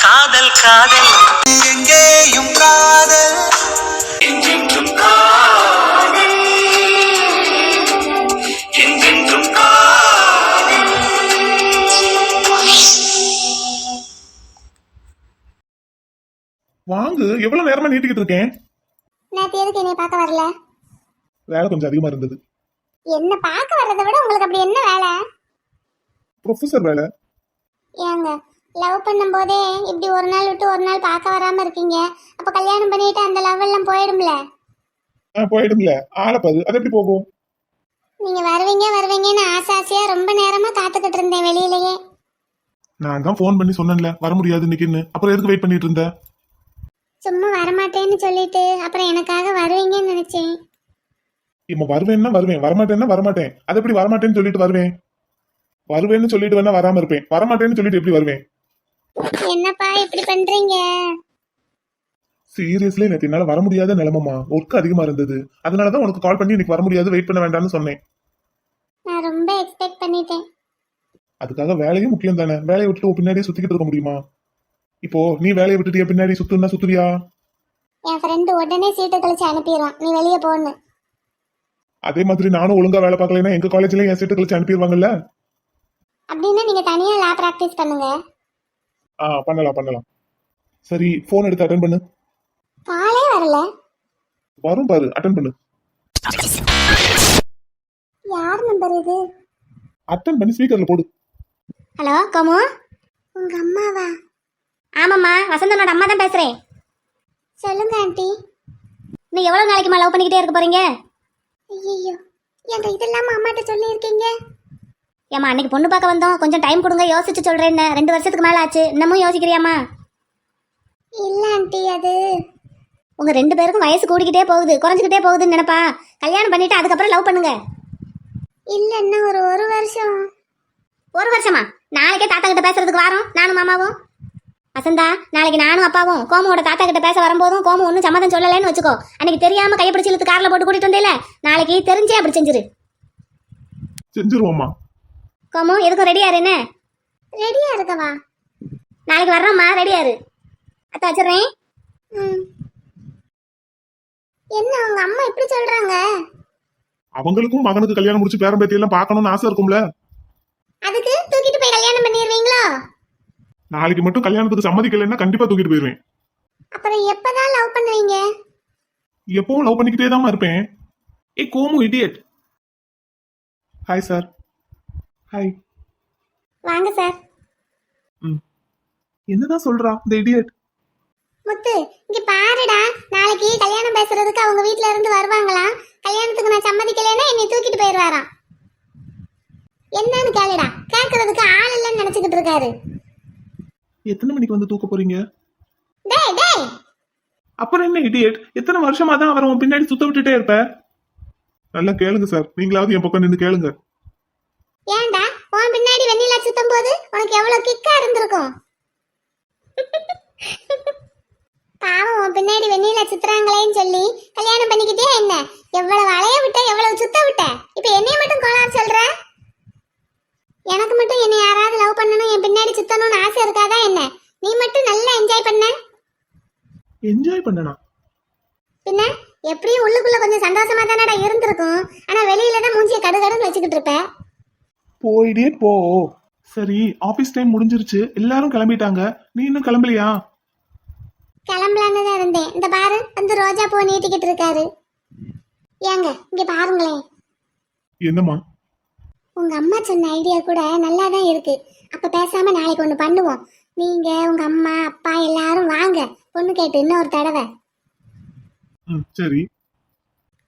காதல் காதல் எங்கேயும் காதல் என்றென்றும் காதல் என்றென்றும் காதல். வாங்கு, எவ்வளவு நேரமா நீட்டிக்கிட்டு இருக்கேன். நேத்து எதுக்கு என்னை பார்க்க வரல? வேலை கொஞ்சம் அதிகமா இருந்தது. என்ன பார்க்க வர்றதை விட உங்களுக்கு அப்படி என்ன வேலை? ப்ரொஃபசர் வேலை. ஏங்க, லவ் பண்ணும்போதே இப்படி ஒரு நாள் விட்டு ஒரு நாள் பார்க்க வராம இருக்கீங்க. அப்ப கல்யாணம் பண்ணிட்டு அந்த லவ் எல்லாம் போயிடும்ல. போயிடும்ல, ஆளப்பாது, அது எப்படி போகும்? நீங்க வருவீங்கன்னு ஆசையா ரொம்ப நேரமா காத்துக்கிட்டு இருந்தேன் வெளியிலேயே. நான் தான் ஃபோன் பண்ணி சொன்னேன்ல வர முடியாது இன்னைக்குன்னு. அப்புறம் எதுக்கு வெயிட் பண்ணிட்டு இருந்த? சும்மா வரமாட்டேன்னு சொல்லிட்டு அப்புறம் எனக்காக வருவீங்கன்னு நினைச்சேன். இப்ப வருவேன்னா வருவேன், வரமாட்டேன்னா வரமாட்டேன். அது எப்படி வரமாட்டேன்னு சொல்லிட்டு வருவேன்? வருவேன்னு சொல்லிட்டு வேணா வராம இருப்பேன், வரமாட்டேன்னு சொல்லிட்டு எப்படி வருவேன்? என்னப்பா இப்படி பண்றீங்க? சீரியஸ்லி நேற்று என்னால வர முடியாத நிலைமமா, ஒர்க் அதிகமா இருந்தது. அதனாலதான் உனக்கு கால் பண்ணி இன்னைக்கு வர முடியாது, வெயிட் பண்ண வேண்டாம்னு சொன்னேன். நான் ரொம்ப எக்ஸ்பெக்ட் பண்ணிட்டேன். அதுக்காக வேலையும் முக்கியம் தானே. வேலையை விட்டுட்டு பின்னாடியே சுத்திக்கிட்டு இருக்க முடியுமா? இப்போ நீ வேலையை விட்டுட்டு பின்னாடி சுத்துனா சுத்துவியா? என் ஃப்ரெண்டு உடனே சீட்டை கழிச்சு அனுப்பிடுவான், நீ வெளியே போன்னு. அதே மாதிரி நானும் ஒழுங்கா வேலை பார்க்கலைன்னா எங்க காலேஜ்ல என் சீட்டை கழிச்சு அனுப்பிடுவாங்கல்ல. அப்படின்னா நீங்க தனியா லா பிராக்டிஸ் பண்ணுங்க. பண்ணலாம். சரி, போன் எடுத்து அட்டன் பண்ணு. காலே வரல. வரும் பாரு, அட்டன் பண்ணு. யார் நம்பர் இது? அட்டன் பண்ணி ஸ்பீக்கர்ல போடு. ஹலோ கோமு, உங்க அம்மாவா? ஆமாம்மா, வசந்தனோட அம்மா தான் பேசுறேன். சொல்லுங்க ஆண்டி. நீ எவ்வளவு நாளைக்குமா லவ் பண்ணிக்கிட்டே இருக்க போறீங்க? ஐயோ, எங்க இதெல்லாம் அம்மாட்ட சொல்லி இருக்கீங்க? ஏமா, அன்னைக்கு பொண்ணு பார்க்க வந்தோம், கொஞ்சம் டைம் கொடுங்க, யோசிச்சு சொல்றேன். 2 வருஷத்துக்கு மேல ஆச்சு, இன்னமும் யோசிக்கிறியாமா? இல்ல ஆண்டி, அது உங்க 2 பேருக்கும் வயசு கூடிக்கிட்டே போகுது, குறைஞ்சிக்கிட்டே போகுதுன்னு நினைப்பா. கல்யாணம் பண்ணிட்டு அதுக்கப்புறம் லவ் பண்ணுங்க. இல்ல, இன்னும் ஒரு வருஷம். 1 வருஷமா? நாளைக்கே தாத்தா கிட்ட பேசுறதுக்கு வரோம் நானும் மாமாவும். வசந்தா, நாளைக்கு நானும் அப்பாவும் கோமுவோட தாத்தா கிட்ட பேச வரும்போதும் கோமு ஒன்றும் சம்மதம் சொல்லலைன்னு வச்சுக்கோ. அன்னைக்கு தெரியாம கைப்பிடிச்சு இழுத்து கார்ல போட்டு கூட்டிட்டு வந்தேல, நாளைக்கு தெரிஞ்சே அப்படி செஞ்சிருவோம்மா. கோமு, எதுக்கும் ரெடியா இரு. என்ன ரெடியா இருக்கவா? நாளைக்கு வர்றோம்மா, ரெடியா இரு. அத்தை வச்சிடுறேன். என்ன உங்க அம்மா இப்படி சொல்றாங்க? அவங்களுக்கும் மகனுக்கு கல்யாணம் முடிச்சு பேரம் பேத்தி எல்லாம் பார்க்கணும்னு ஆசை இருக்கும்ல. அதுக்கு தூக்கிட்டு போய் கல்யாணம் பண்ணிடுவீங்களோ? நாளைக்கு மட்டும் கல்யாணத்துக்கு சம்மதிக்கலைன்னா கண்டிப்பா தூக்கிட்டு போயிருவேன். அப்புறம் எப்பதான் லவ் பண்ணுவீங்க? எப்பவும் லவ் பண்ணிக்கிட்டே தான் இருப்பேன். ஏ கோமு இடியட். Hi sir. ஹாய். வாங்க சார். என்னதான் சொல்றா இந்த இடியட்? முத்து, இங்க பாருடா, நாளைக்கு கல்யாணம் பேசுறதுக்கு அவங்க வீட்ல இருந்து வருவாங்களாம். கல்யாணத்துக்கு நான் சம்மதிக்கலைன்னா என்னை தூக்கிட்டு போயிடுவாராம். என்னன்னு கேளுடா. கேட்கறதுக்கு ஆள் இல்லைன்னு நினைச்சுக்கிட்டு இருக்காரு. எத்தனை மணிக்கு வந்து தூக்க போறீங்க? டேய் டேய், அப்புறம் என்ன இடியட்? எத்தனை வருஷமா தான் அவரை உன் பின்னாடி சுத்த விட்டுட்டே இருப்ப? நல்லா கேளுங்க சார், நீங்களாவது என் பக்கம் நின்று கேளுங்க. ஏன்டா உன் பின்னாடி வெண்ணிலா சுத்தும் போது உனக்கு எவ்வளவு கிக்கா இருந்திருக்கும். பாவம், உன் பின்னாடி வெண்ணிலா சுத்துறாங்களேன்னு சொல்லி கல்யாணம் பண்ணிக்கிட்டே என்ன எவ்வளவு அலைய விட்ட, எவ்வளவு சுத்த விட்ட. இப்ப என்னைய மட்டும் கோளாறு சொல்ற? எனக்கு மட்டும் என்னை யாராவது லவ் பண்ணணும், என் பின்னாடி சுத்தணும்னு ஆசை இருக்காதா என்ன? நீ மட்டும் நல்லா என்ஜாய் பண்ண. என்ஜாய் பண்ணனா? பின்ன எப்படியும் உள்ளுக்குள்ள கொஞ்சம் சந்தோஷமா தானடா இருந்திருக்கும். ஆனா வெளியில தான் மூஞ்சிய கடுகடுன்னு வச்சுக்கிட்டு இருப்ப. போயிடே போ. சரி, ஆபீஸ் டைம் முடிஞ்சிருச்சு, எல்லாரும் கிளம்பிட்டாங்க, நீ இன்னும் கிளம்பலையா? கிளம்பலான்னு தான் இருந்தேன். இந்த பாரு, வந்து ரோஜா பூ நீட்டிக்கிட்டு இருக்காரு. ஏங்க இங்க பாருங்களேன். என்னம்மா? உங்க அம்மா சொன்ன ஐடியா கூட நல்லா தான் இருக்கு. அப்ப பேசாம நாளைக்கு ஒண்ணு பண்ணுவோம். நீங்க உங்க அம்மா அப்பா எல்லாரும் வாங்க, பொண்ணு கேட்டு இன்னொரு தடவை. சரி.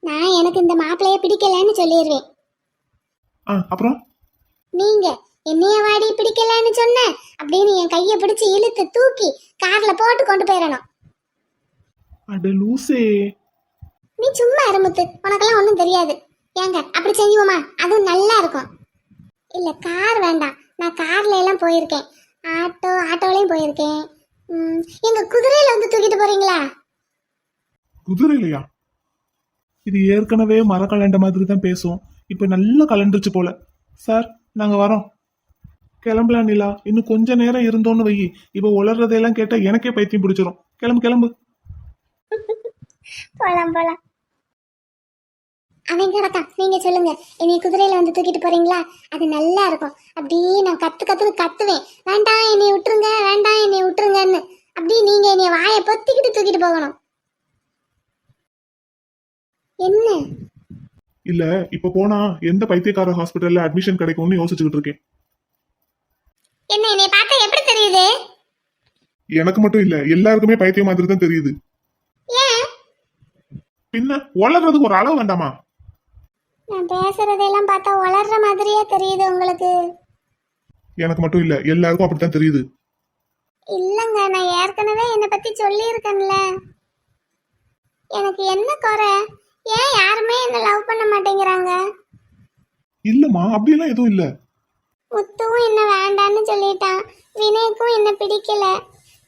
நான் எனக்கு இந்த மாப்பிள்ளைய பிடிக்கலன்னு சொல்லிடுவேன். அப்புறம் நீங்க என்னைய வாடி பிடிக்கலன்னு சொன்ன அப்படின்னு என் கையை பிடிச்சு இழுத்து தூக்கி கார்ல போட்டு கொண்டு போயிடணும். அட லூசே. நீ சும்மா அருமுத்து, உனக்கெல்லாம் ஒன்றும் தெரியாது. ஏங்க அப்படி செஞ்சுவோமா? அதுவும் நல்லா இருக்கும். இல்ல கார் வேண்டாம், நான் கார்ல எல்லாம் போயிருக்கேன், ஆட்டோலையும் போயிருக்கேன். எங்க குதிரையில வந்து தூக்கிட்டு போறீங்களா? குதிரையிலையா? இது ஏற்கனவே மர கலண்ட மாதிரி தான் பேசும், இப்ப நல்லா கலண்டுச்சு போல. சார், நாங்க வரோம். கிளம்பலாம் நிலா, இன்னும் கொஞ்ச நேரம் இருந்தோன்னு வை. இப்ப உளறதையெல்லாம் கேட்டா எனக்கே பைத்தியம் பிடிச்சிரும். கிளம்பு கிளம்பு. போலாம் போலாம். அவன் கிடக்கான், நீங்க சொல்லுங்க. என்னை குதிரையில வந்து தூக்கிட்டு போறீங்களா? அது நல்லா இருக்கும். அப்படியே நான் கத்துவேன், வேண்டாம் என்னை விட்டுருங்க, வேண்டாம் என்னை விட்டுருங்கன்னு. அப்படியே நீங்க என்னை வாயை பொத்திக்கிட்டு தூக்கிட்டு போகணும். என்ன இல்ல, இப்ப போனா எந்த பைத்தியக்கார ஹாஸ்பிட்டல்ல அட்மிஷன் கிடைக்கும்னு யோசிச்சுக்கிட்டு இருக்கேன். என்ன என்னை பார்த்தா எப்படி தெரியுது? எனக்கு மட்டும் இல்ல, எல்லாருக்குமே பைத்தியம் மாதிரி தான் தெரியுது. ஏன்? பின்ன உளறதுக்கு ஒரு அளவு வேண்டாமா? நான் பேசுறதெல்லாம் பார்த்தா வளர்ற மாதிரியே தெரியுது உங்களுக்கு. எனக்கு மட்டும் இல்ல, எல்லாருக்கும் அப்படித்தான் தெரியுது. இல்லங்க, நான் ஏற்கனவே என்னை பத்தி சொல்லியிருக்கேன்ல. எனக்கு என்ன குறை? ஏன் யாருமே என்ன லவ் பண்ண மாட்டேங்கிறாங்க? இல்லம்மா, அப்படியெல்லாம் எதுவும் இல்ல. முத்துவும் என்ன வேண்டான்னு சொல்லிட்டான். வினய்க்கும் என்ன பிடிக்கல.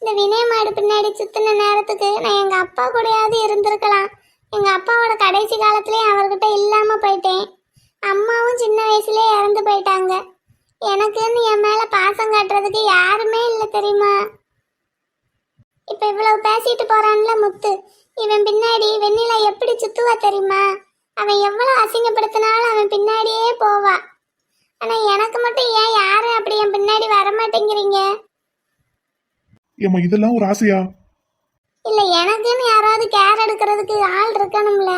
இந்த வினய் மாடு பின்னாடி சுத்தின நேரத்துக்கு நான் எங்க அப்பா கூடயாவது இருந்திருக்கலாம். எங்க அப்பாவோட கடைசி காலத்திலே அவர்கிட்ட இல்லாம போயிட்டேன். அம்மாவும் சின்ன வயசுலயே இறந்து போயிட்டாங்க. எனக்குன்னு என் மேல பாசம் காட்டுறதுக்கு யாருமே இல்லை தெரியுமா? இப்ப இவ்வளவு பேசிட்டு போறான்ல முத்து, இவன் பின்னாடி வெண்ணிலா எப்படி சுத்துவா தெரியுமா? அவன் எவ்வளவு அசிங்கப்படுத்தினாலும் அவன் பின்னாடியே போவா. ஆனா எனக்கு மட்டும் ஏன் யாரும் அப்படி என் பின்னாடி வர மாட்டேங்கிறீங்க? ஏம்மா, இதெல்லாம் ஒரு ஆசையா? இல்ல, எனக்குன்னு யாராவது கேர் எடுக்கிறதுக்கு ஆள் இருக்கணும்ல.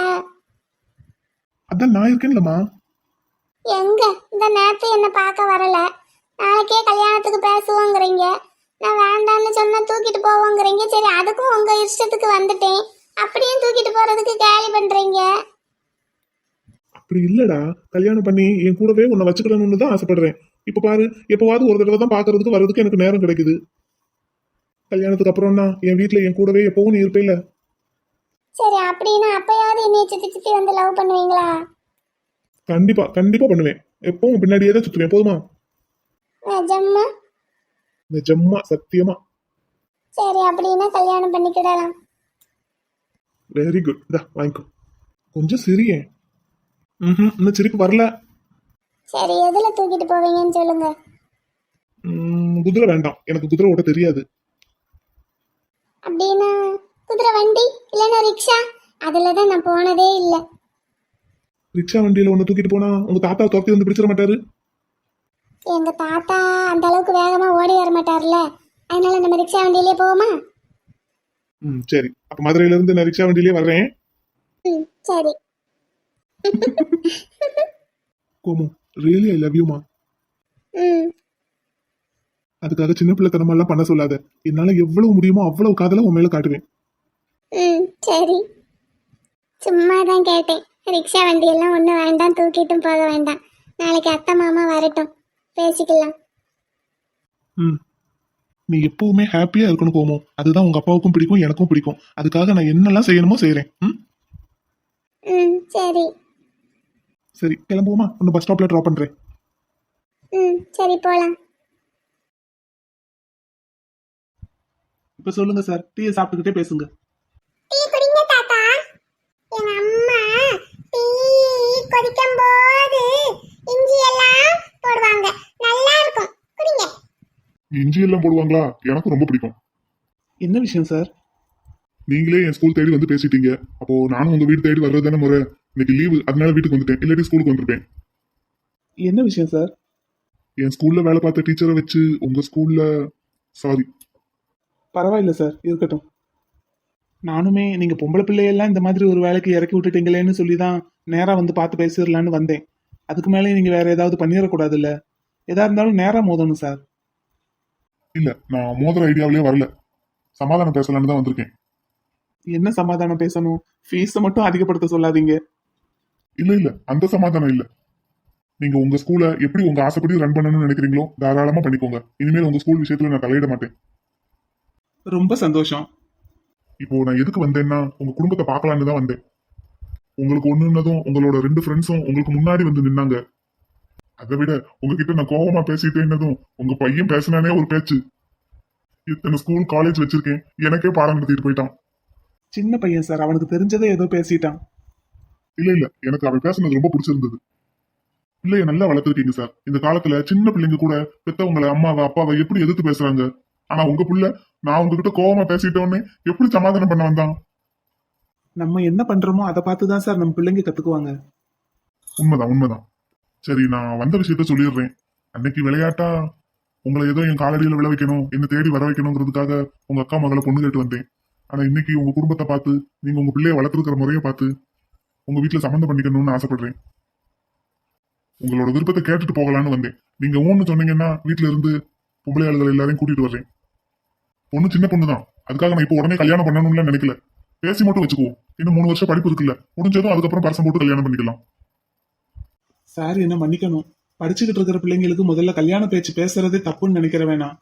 அதான் நான் இருக்கேன்லம்மா. எங்க இந்த நேரத்து என்ன பார்க்க வரல. நாளைக்கே கல்யாணத்துக்கு பேசுவோங்கிறீங்க. நான் வேண்டான்னு சொன்னா தூக்கிட்டு போவோங்கிறீங்க. சரி, அதுக்கும் உங்க இஷ்டத்துக்கு வந்துட்டேன். அப்படியும் தூக்கிட்டு போறதுக்கு கேலி பண்றீங்க. அப்படி இல்லடா, கல்யாணம் பண்ணி என் கூடவே உன்னை வச்சுக்கணும்னு தான் ஆசைப்படுறேன். இப்ப பாரு, எப்பவாவது ஒரு தடவை தான் பாக்குறதுக்கு வர்றதுக்கு எனக்கு நேரம் கிடைக்குது. கல்யாணத்துக்கு அப்புறம்னா என் வீட்டுல என் கூடவே எப்பவும் நீ இருப்பேல. சரி, அப்படின்னா அப்பயாவது என்னைய சுத்தி சுத்தி வந்து லவ் பண்ணுவீங்களா? கண்டிப்பா கண்டிப்பா பண்ணுவேன். எப்பவும் பின்னாடியே தான் சுத்துவேன். போதுமா? நிஜமா? நிஜமா, சத்தியமா. சரி, அப்படின்னா கல்யாணம் பண்ணிக்கிடலாம். Very good. இதா வாங்கிக்கோ. கொஞ்சம் சிரியேன். இன்னும் சிரிப்பு வரல. சரி, எதுல தூக்கிட்டு போவீங்கன்னு சொல்லுங்க. குதிரை வேண்டாம், எனக்கு குதிரை ஓட்ட தெரியாது. அப்படின்னா குதிரை வண்டி இல்லைன்னா ரிக்ஷா? அதுல தான் நான் போனதே இல்லை. ரிக்ஷா வண்டியில ஒண்ணு தூக்கிட்டு போனா உங்க தாத்தா துரத்தி வந்து பிடிச்சிட மாட்டாரு? எங்க தாத்தா அந்த அளவுக்கு வேகமா ஓடி வர மாட்டார்ல. அதனால நம்ம ரிக்ஷா வண்டியிலே போவோமா? சரி, அப்ப மதுரையில இருந்து நான் ரிக்ஷா வண்டியிலே வர்றேன். சரி. கோமு, ரியலி ஐ லவ் யூமா. ம் அதுக்காக சின்ன பிள்ளைத்தனமெல்லாம் பண்ண சொல்லாத. என்னால எவ்வளவு முடியுமோ அவ்வளவு காதல உன் மேல காட்டுவேன். சரி, சும்மா தான் கேட்டேன். ரிக்ஷா வண்டியெல்லாம் ஒன்றும் வேண்டாம், தூக்கிட்டும் போக வேண்டாம். நாளைக்கு அத்தை மாமா வரட்டும், பேசிக்கலாம். நீ எப்பவுமே ஹாப்பியா இருக்கணும் கோமு. அதுதான் உங்க அப்பாவுக்கும் பிடிக்கும், எனக்கும் பிடிக்கும். அதுக்காக நான் என்னெல்லாம் செய்யணுமோ செய்யறேன். சரி. சரி, கிளம்புவோமா? உன்னை பஸ் ஸ்டாப்ல ட்ராப் பண்றேன். சரி, போலாம். இப்ப சொல்லுங்க சார், டீயை சாப்பிட்டுக்கிட்டே பேசுங்க. டீ குடிங்க தாத்தா. எங்க அம்மா டீ கொதிக்கும் போது இஞ்சி எல்லாம் போடுவாங்க, நல்லா இருக்கும், குடிங்க. இஞ்சி எல்லாம் போடுவாங்களா? எனக்கு ரொம்ப பிடிக்கும். என்ன விஷயம் சார்? நீங்களே என் ஸ்கூல் தேடி வந்து பேசிட்டீங்க. அப்போ நானும் உங்க வீடு தேடி வர்றது தானே முறை. இன்னைக்கு லீவு, அதனால வீட்டுக்கு வந்துட்டேன். இல்லாட்டி ஸ்கூலுக்கு வந்திருப்பேன். என்ன விஷயம் சார்? என் ஸ்கூல்ல வேலை பார்த்த டீச்சரை வச்சு உங்க ஸ்கூல்ல சாரி. பரவாயில்ல சார், இருக்கட்டும். நானுமே நீங்க பொம்பளை பிள்ளையெல்லாம் இந்த மாதிரி ஒரு வேலைக்கு இறக்கி விட்டுட்டீங்களேன்னு சொல்லி தான் நேரா வந்து பார்த்து பேசிடலான்னு வந்தேன். அதுக்கு மேலே நீங்க வேற ஏதாவது பண்ணிடக்கூடாதுல்ல. எதா இருந்தாலும் நேரா மோதணும் சார். இல்ல, நான் மோதிர ஐடியாவிலே வரல. சமாதானம் பேசலான்னு தான் வந்திருக்கேன். என்ன சமாதானம் பேசணும்? ஃபீஸை மட்டும் அதிகப்படுத்த சொல்லாதீங்க. இல்ல, அந்த சமாதானம் இல்ல. நீங்க உங்க ஸ்கூலை எப்படி உங்க ஆசைப்படி ரன் பண்ணணும்னு நினைக்கிறீங்களோ தாராளமா பண்ணிக்கோங்க. இனிமேல் உங்க ஸ்கூல் விஷயத்துல நான் தலையிட மாட்டேன். ரொம்ப சந்தோஷம். இப்போ நான் எதுக்கு வந்தேன்னா உங்க குடும்பத்தை பார்க்கலான்னு தான் வந்தேன். உங்களுக்கு ஒண்ணுன்னதும் உங்களோட 2 ஃப்ரெண்ட்ஸும் உங்களுக்கு முன்னாடி வந்து நின்னாங்க. அதை விட உங்ககிட்ட நான் கோபமா பேசிட்டேன்னதும் உங்க பையன் பேசினானே ஒரு பேச்சு. இத்தனை ஸ்கூல் காலேஜ் வச்சிருக்கேன், எனக்கே பாடம் நடத்திட்டு போயிட்டான். சின்ன பையன் சார், அவனுக்கு தெரிஞ்சதே ஏதோ பேசிட்டான். இல்ல, எனக்கு அவன் பேசுனது ரொம்ப பிடிச்சிருந்தது. பிள்ளைய நல்லா வளர்த்துருக்கீங்க சார். இந்த காலத்துல சின்ன பிள்ளைங்க கூட பெத்தவங்களை அம்மாவை அப்பாவை எப்படி எதிர்த்து பேசுறாங்க. ஆனா உங்க புள்ள நான் உங்ககிட்ட கோவமா பேசிட்டோன்னே எப்படி சமாதானம் பண்ண வந்தான்? நம்ம என்ன பண்றோமோ அதை பார்த்து தான் சார் நம்ம பிள்ளைங்க கத்துக்குவாங்க. உண்மைதான் உண்மைதான். சரி, நான் வந்த விஷயத்த சொல்லிடுறேன். அன்னைக்கு விளையாட்டா உங்களை ஏதோ என் காலடியில விழ வைக்கணும், என்ன தேடி வர வைக்கணுங்கிறதுக்காக உங்க அக்கா மகளை பொண்ணு கேட்டு வந்தேன். ஆனா இன்னைக்கு உங்க குடும்பத்தை பார்த்து, நீங்க உங்க பிள்ளைய வளர்த்துருக்கிற முறையை பார்த்து உங்க வீட்டுல சம்மந்தம் பண்ணிக்கணும்னு ஆசைப்படுறேன். உங்களோட விருப்பத்தை கேட்டுட்டு போகலான்னு வந்தேன். நீங்க ஊன்னு சொன்னீங்கன்னா வீட்டுல இருந்து பொம்பளை ஆளுகள் எல்லாரையும் கூட்டிட்டு வர்றேன். பொண்ணு சின்ன பொண்ணு தான், அதுக்காக நான் இப்போ உடனே கல்யாணம் பண்ணணும்னு நினைக்கல. பேசி மட்டும் வச்சுக்குவோம். இன்னும் 3 வருஷம் படிப்பு இருக்குல்ல, முடிஞ்சதும் அதுக்கப்புறம் பரிசம் போட்டு கல்யாணம் பண்ணிக்கலாம். சார் என்ன மன்னிக்கணும். படிச்சுக்கிட்டு இருக்கிற பிள்ளைங்களுக்கு முதல்ல கல்யாண பேச்சு பேசுறதே தப்புன்னு நினைக்கிற வேணாம்.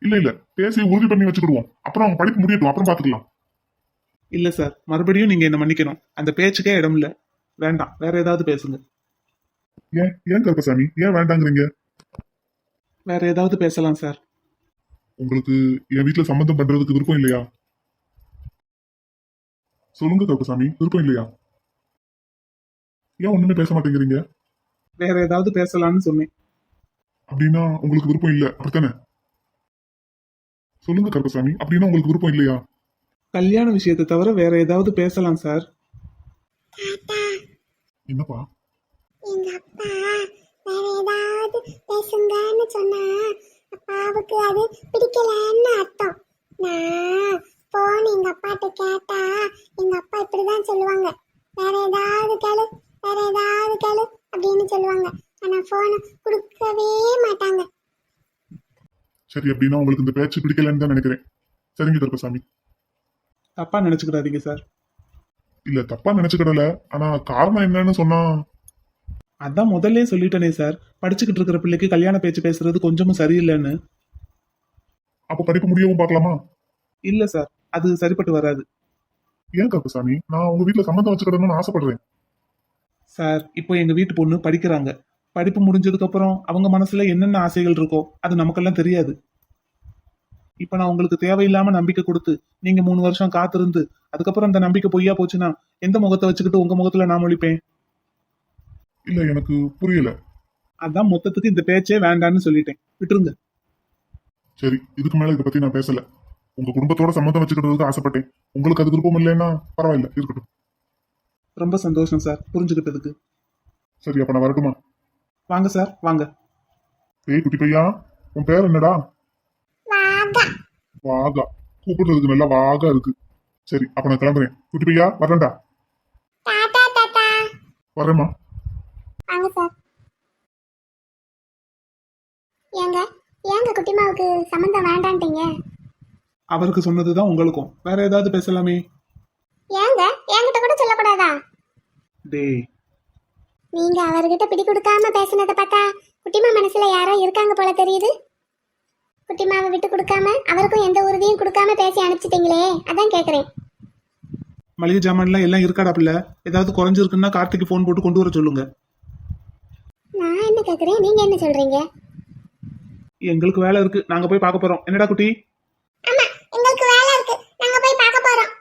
இல்ல இல்ல, பேசி உறுதி பண்ணி வச்சுக்கிடுவோம். அப்புறம் அவங்க படிப்பு முடியட்டும், அப்புறம் பாத்துக்கலாம். இல்ல சார், மறுபடியும் நீங்க என்ன மன்னிக்கணும். அந்த பேச்சுக்கே இடம் இல்ல. வேண்டாம், வேற ஏதாவது பேசுங்க. ஏன் ஏன் கருப்பசாமி, ஏன் வேண்டாங்கிறீங்க? வேற ஏதாவது பேசலாம் சார். உங்களுக்கு என் வீட்டுல சம்மந்தம் பண்றதுக்கு விருப்பம் இல்லையா? சொல்லுங்க கருப்பசாமி, விருப்பம் இல்லையா? ஏன் ஒண்ணுமே பேச மாட்டேங்கிறீங்க? வேற ஏதாவது பேசலாம்னு சொன்னேன். அப்படின்னா உங்களுக்கு விருப்பம் இல்ல, அப்படித்தானே? சொல்லுங்க கருப்பசாமி, அப்படின்னா உங்களுக்கு விருப்பம் இல்லையா? கல்யாண விஷயத்தை தவிர வேற ஏதாவது பேசலாம் சார். என்னப்பா? எங்க அப்பா வேற ஏதாவது பேசுங்கன்னு சொன்னா அப்பாவுக்கு அது பிடிக்கலன்னு அர்த்தம். நான் போன் எங்க அப்பாட்ட கேட்டா எங்க அப்பா இப்படிதான் சொல்லுவாங்க, வேற ஏதாவது கேளு வேற ஏதாவது கேளு அப்படின்னு சொல்லுவாங்க. ஆனா போனை கொடுக்கவே மாட்டாங்க. சரி, அப்படின்னா உங்களுக்கு இந்த பேச்சு பிடிக்கலன்னு தான் நினைக்கிறேன். சரிங்க கருப்பசாமி. தப்பா நினைச்சுக்கிடாதீங்க சார். இல்ல, தப்பா நினைச்சுக்கிடல. ஆனா காரணம் என்னன்னு சொன்னா, அதான் முதல்ல சொல்லிட்டேனே சார், படிச்சுக்கிட்டு இருக்கிற பிள்ளைக்கு கல்யாண பேச்சு பேசுறது கொஞ்சமும் சரியில்லைன்னு. அப்ப படிப்பு முடியவும் பார்க்கலாமா? இல்ல சார், அது சரிப்பட்டு வராது. ஏன் கருப்பசாமி, நான் உங்க வீட்டுல சம்மந்தம் வச்சுக்கிடணும்னு ஆசைப்படுறேன். சார், இப்போ எங்க வீட்டு பொண்ணு படிக்கிறாங்க. படிப்பு முடிஞ்சதுக்கு அப்புறம் அவங்க மனசுல என்னென்ன ஆசைகள் இருக்கோ அது நமக்கெல்லாம் தெரியாது. இப்ப நான் உங்களுக்கு தேவையில்லாம நம்பிக்கை கொடுத்து நீங்க 3 வருஷம் காத்திருந்து அதுக்கப்புறம் அந்த நம்பிக்கை பொய்யா போச்சுன்னா எந்த முகத்தை வச்சுக்கிட்டு உங்க முகத்துல நான் முழிப்பேன்? இல்ல, எனக்கு புரியல. அதான் மொத்தத்துக்கு இந்த பேச்சே வேண்டான்னு சொல்லிட்டேன். விட்டுருங்க. சரி, இதுக்கு மேல இதை பத்தி நான் பேசல. உங்க குடும்பத்தோட சம்மந்தம் வச்சுக்கிறதுக்கு ஆசைப்பட்டேன். உங்களுக்கு அது விருப்பம் இல்லைன்னா பரவாயில்ல, இருக்கட்டும். ரொம்ப சந்தோஷம் சார், புரிஞ்சுக்கிட்டதுக்கு. சரி, அப்ப நான் வரட்டுமா? வாங்க சார், வாங்க. ஏய் குட்டி பையா, உன் பேர் என்னடா? வாகா. கூப்பிடுறதுக்கு நல்லா வாகா இருக்கு. சரி, அப்ப நான் கிளம்புறேன். குட்டி பையா, வரேன்டா. டாடா டாடா. வரேம்மா. வாங்க சார். ஏங்க ஏங்க குட்டிமாவுக்கு சம்மந்தம் வேண்டான்ட்டீங்க? அவருக்கு சொன்னதுதான் உங்களுக்கும். வேற ஏதாவது பேசலாமே. ஏங்க என்கிட்ட கூட சொல்லக்கூடாதா? டேய், நீங்க அவர்கிட்ட பிடி கொடுக்காம பேசுனதை பார்த்தா குட்டிமா மனசுல யாரோ இருக்காங்க போல தெரியுது. குட்டிமாவை விட்டு கொடுக்காம அவருக்கும் எந்த உறுதியும் கொடுக்காம பேசி அனுப்பிச்சிட்டீங்களே, அதான் கேக்குறேன். மளிகை ஜாமான்லாம் எல்லாம் இருக்காடா பிள்ளை? ஏதாவது குறைஞ்சிருக்குன்னா கார்த்திக்கு ஃபோன் போட்டு கொண்டு வர சொல்லுங்க. நான் என்ன கேக்குறேன், நீங்க என்ன சொல்றீங்க? எங்களுக்கு வேலை இருக்கு, நாங்க போய் பார்க்க போறோம். என்னடா குட்டி? ஆமா, எங்களுக்கு வேலை இருக்கு, நாங்க போய் பார்க்க போறோம்.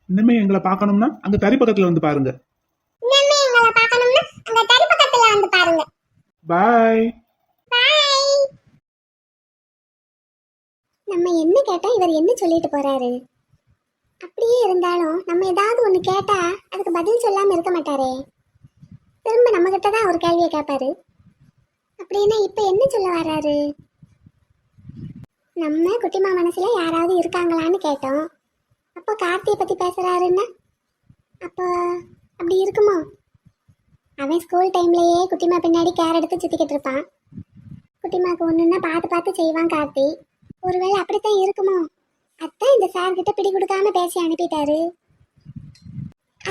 இனிமே எங்களை பார்க்கணும்னா அங்க தறி பக்கத்துல வந்து பாருங்க. இன்னுமே எங்களை பார்க்கணும்னா அங்க தறி பக்கத்துல வந்து பாருங்க. பாய். பாய். நம்ம என்ன கேட்டா இவர் என்ன சொல்லிட்டு போறாரு? அப்படியே இருந்தாலும் நம்ம ஏதாவது ஒண்ணு கேட்டா அதுக்கு பதில் சொல்லாம இருக்க மாட்டாரே. திரும்ப நம்ம கிட்ட தான் ஒரு கேள்வியை கேட்பாரு. அப்படின்னா இப்ப என்ன சொல்ல வர்றாரு? நம்ம குட்டிமா மனசுல யாராவது இருக்காங்களான்னு கேட்டோம். அப்போ கார்த்தியை பத்தி பேசுறாருன்னா அப்போ அப்படி இருக்குமோ? அவன் ஸ்கூல் டைம்லயே குட்டிமா பின்னாடி கேர் எடுத்து சுத்திக்கிட்டு இருப்பான். குட்டிமாக்கு ஒண்ணுன்னா பார்த்து பார்த்து செய்வான் கார்த்தி. ஒருவேளை அப்படித்தான் இருக்குமோ? அதான் இந்த சார் கிட்ட பிடி கொடுக்காம பேசி அனுப்பிட்டாரு.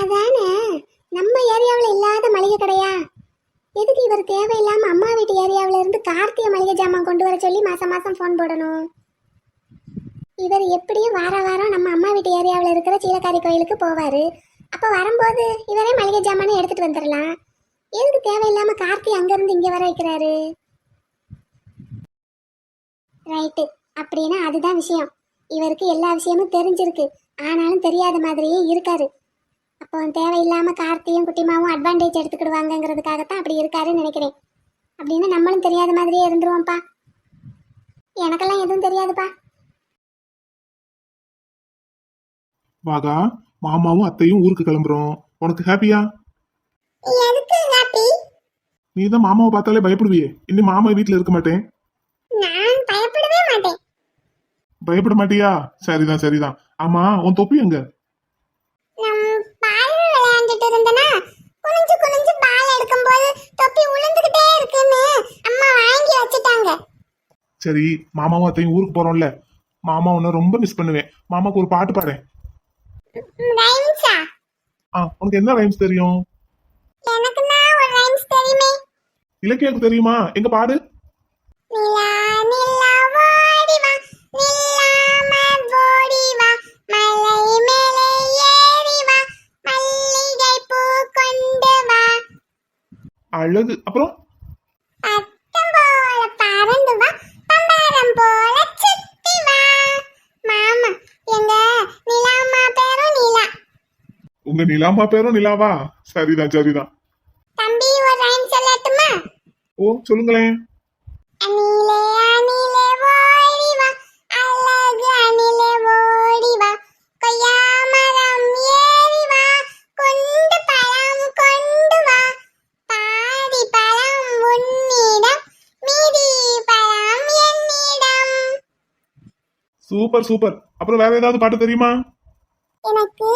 அதானே நம்ம ஏரியாவில் இல்லாத மளிகை கடையா? எதுக்கு இவர் தேவையில்லாம அம்மா வீட்டு ஏரியாவில இருந்து கார்த்திகை மளிகை ஜாமான் கொண்டு வர சொல்லி மாசம் மாசம் ஃபோன் போடணும்? இவர் எப்படியும் வார வாரம் நம்ம அம்மா வீட்டு ஏரியாவில் இருக்கிற சீலக்காரி கோயிலுக்கு போவாரு. அப்ப வரும்போது இவரே மளிகை ஜாமானை எடுத்துட்டு வந்துடலாம். எதுக்கு தேவையில்லாம கார்த்தி அங்கிருந்து இங்க வர வைக்கிறாரு? ரைட்டு, அப்படின்னா அதுதான் விஷயம். இவருக்கு எல்லா விஷயமும் தெரிஞ்சிருக்கு, ஆனாலும் தெரியாத மாதிரியே இருக்காரு. அப்போ தேவையில்லாம கார்த்தியும் குட்டிமாவும் அட்வான்டேஜ் எடுத்துக்கிடுவாங்கங்கிறதுக்காகத்தான் அப்படி இருக்காருன்னு நினைக்கிறேன். அப்படின்னு நம்மளும் தெரியாத மாதிரியே இருந்துருவோம்ப்பா. எனக்கெல்லாம் எதுவும் தெரியாதுப்பா. வாகா, மாமாவும் அத்தையும் ஊருக்கு கிளம்புறோம். உனக்கு ஹாப்பியா? எதுக்கு ஹாப்பி? நீ தான் மாமாவை பார்த்தாலே பயப்படுவியே. இன்னும் மாமா வீட்டுல இருக்க மாட்டேன். நான் பயப்படவே மாட்டேன். பயப்பட மாட்டியா? சரிதான் சரிதான். ஆமா, உன் தொப்பி எங்க? நான் பால் விளையாண்டுட்டு இருந்தேனா, குனிஞ்சு குனிஞ்சு பால் எடுக்கும்போது தொப்பி உளுந்துகிட்டே இருக்குன்னு அம்மா வாங்கி வச்சுட்டாங்க. சரி, மாமாவும் அத்தையும் ஊருக்கு போறோம்ல, மாமா உன்னை ரொம்ப மிஸ் பண்ணுவேன். மாமாக்கு ஒரு பாட்டு பாடேன். ரைம்ஸா? உனக்கு என்ன ரைம்ஸ் தெரியும்? எனக்கு நான் ஒரு ரைம்ஸ் தெரியுமே. இலக்கியாவுக்கு தெரியுமா? எங்க பாடு. நிலா நிலா ஓடி வா, நில்லாம ஓடி வா, மலை மேலே ஏறி வா, மல்லிகை பூ கொண்டு வா, அழகு. அப்புறம் பட்டம் போல பறந்து வா, பம்பரம் போல சுத்தி வா. மாமா, எங்க நிலாம்மா பேரும் நிலா. உங்க நிலாமா பேரும் நிலாவா? சரிதான் சரிதான். தம்பி ஒரு ரைம் சொல்லட்டுமா? ஓ, சொல்லுங்களேன். அணிலே அணிலே ஓடி வா, அழகு அணிலே ஓடி வா, கொய்யா மரம் ஏறி வா, குண்டு பழம் கொண்டு வா, பாதி பழம் உன்னிடம், மீதி பழம் என்னிடம். Super super. அப்புறம் வேற ஏதாவது பாட்டு தெரியுமா? எனக்கு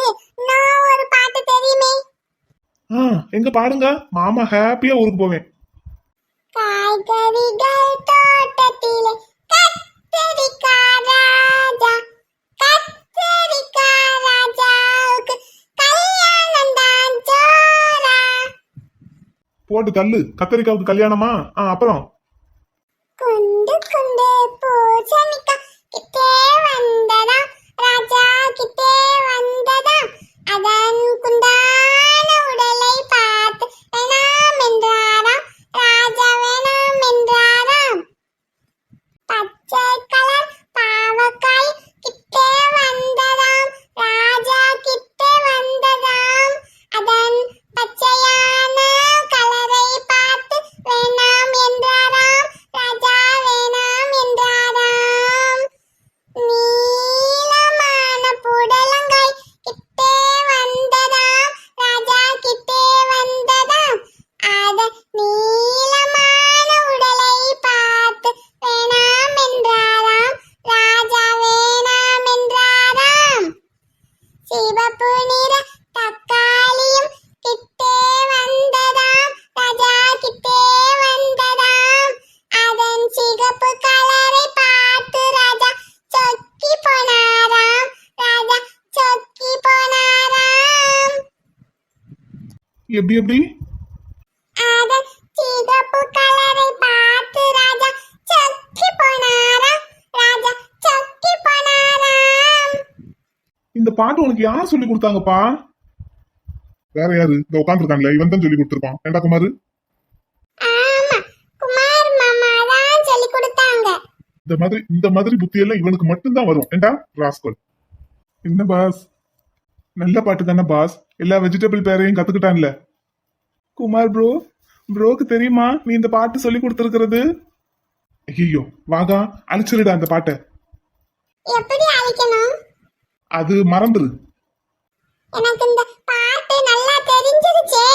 நான் ஒரு பாட்டு தெரியுமே. எங்க பாடுங்க. மாமா ஹாப்பியா ஊருக்கு போவேன். காய்கறிகள் தோட்டத்திலே கத்தரிக்காய் ராஜா, கத்தரிக்காய் ராஜாவுக்கு கல்யாணம் தான் ஜோரா. போட்டு தள்ளு. கத்தரிக்காவுக்கு கல்யாணமா? அப்புறம் குண்டு குண்டு பூசணிக்கா கிட்டே வந்ததா, ராஜா கிட்டே வந்ததா, அதன் குந்தான உடலை பார்த்து வேணாம் என்றாராம், ராஜா வேணாம் என்றாராம். பச்சை கலர் பாவக்காய் கிட்டே வந்ததாம், ராஜா கிட்டே வந்ததாம், அதன் பச்சையான கலரை பார்த்து வேணாம் என்றாராம், ராஜா வேணாம் என்றாராம். நீலமான புடலங்காய் கிட்டே வந்ததாம், ராஜா கிட்டே வந்ததாம், அதன் நீலமான உடலை பார்த்து வேணாம் என்றாராம், ராஜா வேணாம் என்றாராம். சிவப்பு நிற தக்காளியும் கிட்டே வந்ததாம், ராஜா கிட்டே வந்ததாம், அதன் சிகப்பு கலரை பார்த்து ராஜா சொக்கி போனாராம், ராஜா சொக்கி போனாராம். எப்படி எப்படி? அதன் சிகப்பு கலரை பார்த்து ராஜா சொக்கி போனாராம், ராஜா சொக்கி போனாராம். இந்த பாட்டு உனக்கு யார் சொல்லி கொடுத்தாங்கப்பா? வேற யாரு? இந்த உட்காந்துருக்கான்ல, இவன் தான் சொல்லி கொடுத்துருப்பான். ஏண்டா குமாரு? ஆமா, குமார் மாமா தான் சொல்லி கொடுத்தாங்க. இந்த மாதிரி புத்தி எல்லாம் இவனுக்கு மட்டும்தான் வரும். ஏண்டா ராஸ்கல். என்ன பாஸ், நல்ல பாட்டு தானே பாஸ். எல்லா வெஜிடபிள் பேரையும் கத்துக்கிட்டான்ல. குமார் ப்ரோக்கு தெரியுமா நீ இந்த பாட்டு சொல்லி கொடுத்துருக்கிறது? ஐயோ வாகா, அழிச்சிருடா அந்த பாட்டை. எப்படி அழிக்கணும்? அது மறந்துரு. எனக்கு இந்த பாட்டு நல்லா தெரிஞ்சிருச்சே.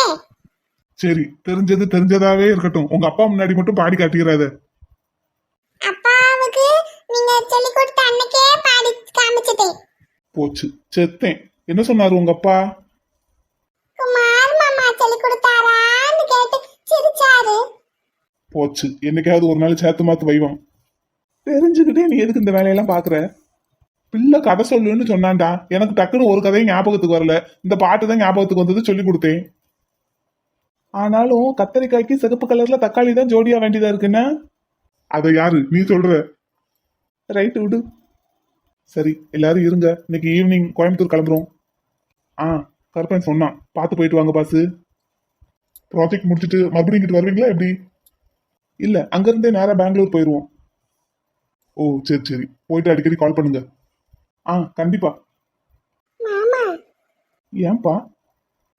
சரி, தெரிஞ்சது தெரிஞ்சதாவே இருக்கட்டும். உங்க அப்பா முன்னாடி மட்டும் பாடி காட்டிக்கிறாத. அப்பாவுக்கு நீங்க சொல்லி கொடுத்த அன்னைக்கே பாடி காமிச்சிட்டேன். போச்சு, செத்தேன். என்ன சொன்னாரு உங்க அப்பா? குமார் மாமா சொல்லி கொடுத்தாரான்னு கேட்டு சிரிச்சாரு. போச்சு, என்னைக்காவது ஒரு நாள் சேர்த்து மாத்து வைவான். தெரிஞ்சுக்கிட்டே நீ எதுக்கு இந்த வேலையெல்லாம் பாக்குற? பிள்ளை கதை சொல்லுன்னு சொன்னான்டா. எனக்கு டக்குன்னு ஒரு கதையும் ஞாபகத்துக்கு வரல. இந்த பாட்டு தான் ஞாபகத்துக்கு வந்தது, சொல்லி கொடுத்தேன். ஆனாலும் கத்தரிக்காய்க்கு சிகப்பு கலர்ல தக்காளி தான் ஜோடியா வேண்டியதா இருக்குன்னா அதை யாரு நீ சொல்ற? ரைட்டு விடு. சரி, எல்லாரும் இருங்க. இன்னைக்கு ஈவினிங் கோயம்புத்தூர் கிளம்புறோம். கருப்பன் சொன்னான், பார்த்து போயிட்டு வாங்க பாசு. ப்ராஜெக்ட் முடிச்சுட்டு மறுபடியும் இங்கிட்டு வருவீங்களா எப்படி? இல்ல, அங்கிருந்தே நேரா பெங்களூர் போயிடுவோம். ஓ சரி சரி, போயிட்டு அடிக்கடி கால் பண்ணுங்க. கண்டிப்பா. மாமா, ஏன்பா?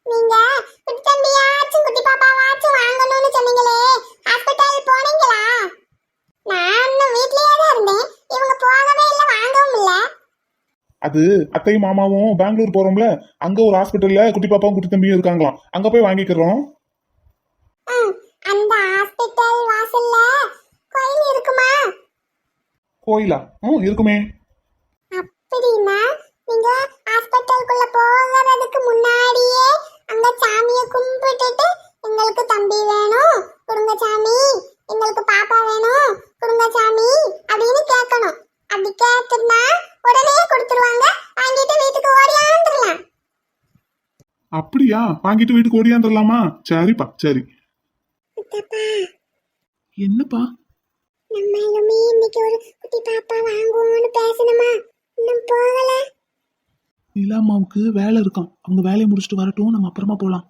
நீங்க குட்டி தம்பியாச்சும் குட்டி பாப்பாவாச்சும் வாங்கணும்னு சொன்னீங்களே ஹாஸ்பிடல் போனீங்களா? நான் இன்னும் வீட்லயே தான் இருந்தேன். இவங்க போகவே இல்லை, வாங்கவும் இல்லை. அது அத்தையும் மாமாவும் பெங்களூர் போறோம்ல, அங்க ஒரு ஹாஸ்பிட்டல்ல குட்டி பாப்பாவும் குட்டி தம்பியும் இருக்காங்களாம், அங்க போய் வாங்கிக்கிறோம். அந்த ஹாஸ்பிடல் வாசல்ல கோயில் இருக்குமா? கோயிலா? இருக்குமே. அப்படின்னா நீங்க ஹாஸ்பிடலுக்குள்ள போகிறதுக்கு முன்னாடியே அங்க சாமியை கும்பிட்டுட்டு எங்களுக்கு தம்பி வேணும் கொடுங்க சாமி, எங்களுக்கு பாப்பா வேணும் கொடுங்க சாமி அப்படின்னு கேட்கணும். அப்படி கேட்டுனா உடனே கொடுத்துருவாங்க. வாங்கிட்டு வீட்டுக்கு ஓடியாந்துடலாம். அப்படியா? வாங்கிட்டு வீட்டுக்கு ஓடியாந்துடலாமா? சரிப்பா, சரி. சித்தப்பா, என்னப்பா? நம்ம எல்லாமே இன்னைக்கு ஒரு குட்டி பாப்பா வாங்குவோம்னு பேசணுமா? இன்னும் போகல. நிலாமாவுக்கு வேலை இருக்கான், அவங்க வேலையை முடிச்சுட்டு வரட்டும், நம்ம அப்புறமா போலாம்.